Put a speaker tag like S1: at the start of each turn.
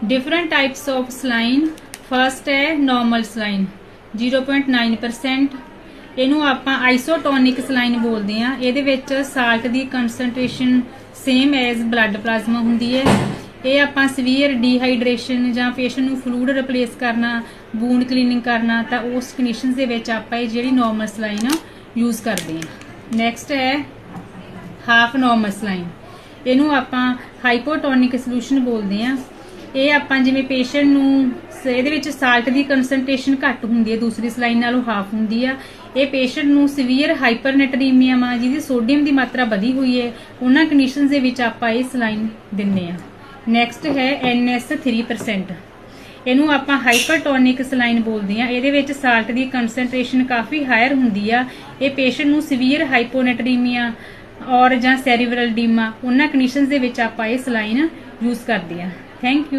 S1: Different types of saline. First है normal saline 0.9%। ਇਹਨੂੰ ਆਪਾਂ ਆਈਸੋਟੋਨਿਕ ਸਲਾइन बोलते हैं। ਇਹਦੇ ਵਿੱਚ ਸਾਲਟ ਦੀ ਕੰਸਨਟ੍ਰੇਸ਼ਨ सेम एज ब्लड प्लाज्मा ਹੁੰਦੀ ਹੈ। ਇਹ ਆਪਾਂ ਸਵੀਅਰ ਡੀਹਾਈਡਰੇਸ਼ਨ ਜਾਂ ਪੇਸ਼ੈਂਟ ਨੂੰ ਫਲੂਇਡ ਰਿਪਲੇਸ ਕਰਨਾ, ਵੂੰਡ ਕਲੀਨਿੰਗ ਕਰਨਾ, ਤਾਂ ਉਸ ਕੰਡੀਸ਼ਨਸ ਦੇ ਵਿੱਚ ਆਪਾਂ ਇਹ ਜਿਹੜੀ ਨਾਰਮਲ ਸਲਾइन ਯੂਜ਼ ਕਰਦੇ ਹਾਂ। ਨੈਕਸਟ ਹੈ ਹਾਫ ਨਾਰਮਲ ਸਲਾइन। ਇਹਨੂੰ ਆਪਾਂ ਹਾਈਪੋਟੋਨਿਕ ਸੋਲੂਸ਼ਨ ਬੋਲਦੇ ਆ। ਇਹ ਆਪਾਂ ਜਿਵੇਂ ਪੇਸ਼ੈਂਟ ਨੂੰ ਇਹਦੇ ਵਿੱਚ ਸਾਲਟ ਦੀ ਕੰਸਨਟ੍ਰੇਸ਼ਨ ਘੱਟ ਹੁੰਦੀ ਹੈ, ਦੂਸਰੀ ਸਲਾइन ਨਾਲੋਂ ਹਾਫ ਹੁੰਦੀ ਆ। ਇਹ ਪੇਸ਼ੈਂਟ ਨੂੰ ਸੀਵੀਅਰ ਹਾਈਪਰਨੈਟਰੀਮੀਆ ਵਾ ਜਿਹਦੀ ਸੋਡੀਅਮ ਦੀ ਮਾਤਰਾ ਵਧੀ ਹੋਈ ਹੈ, ਉਹਨਾਂ ਕੰਡੀਸ਼ਨਸ ਦੇ ਵਿੱਚ ਆਪਾਂ ਇਹ ਸਲਾइन ਦਿੰਦੇ ਆ। ਨੈਕਸਟ ਹੈ NS3%। ਇਹਨੂੰ ਆਪਾਂ ਹਾਈਪਰਟੋਨਿਕ ਸਲਾइन ਬੋਲਦੇ ਆ। ਇਹਦੇ ਵਿੱਚ ਸਾਲਟ ਦੀ ਕੰਸਨਟ੍ਰੇਸ਼ਨ ਕਾਫੀ ਹਾਇਰ ਹੁੰਦੀ ਆ। ਇਹ ਪੇਸ਼ੈਂਟ ਨੂੰ ਸੀਵੀਅਰ ਹਾਈਪੋਨੈਟਰੀਮੀਆ ਔਰ ਜਾਂ ਸੈਰੀਬਰਲ ਡੀਮਾ ਉਹਨਾਂ ਕੰਡੀਸ਼ਨਸ ਦੇ ਵਿੱਚ ਆਪਾਂ ਇਹ ਸਲਾइन ਯੂਜ਼ ਕਰਦੇ ਆ। Thank you.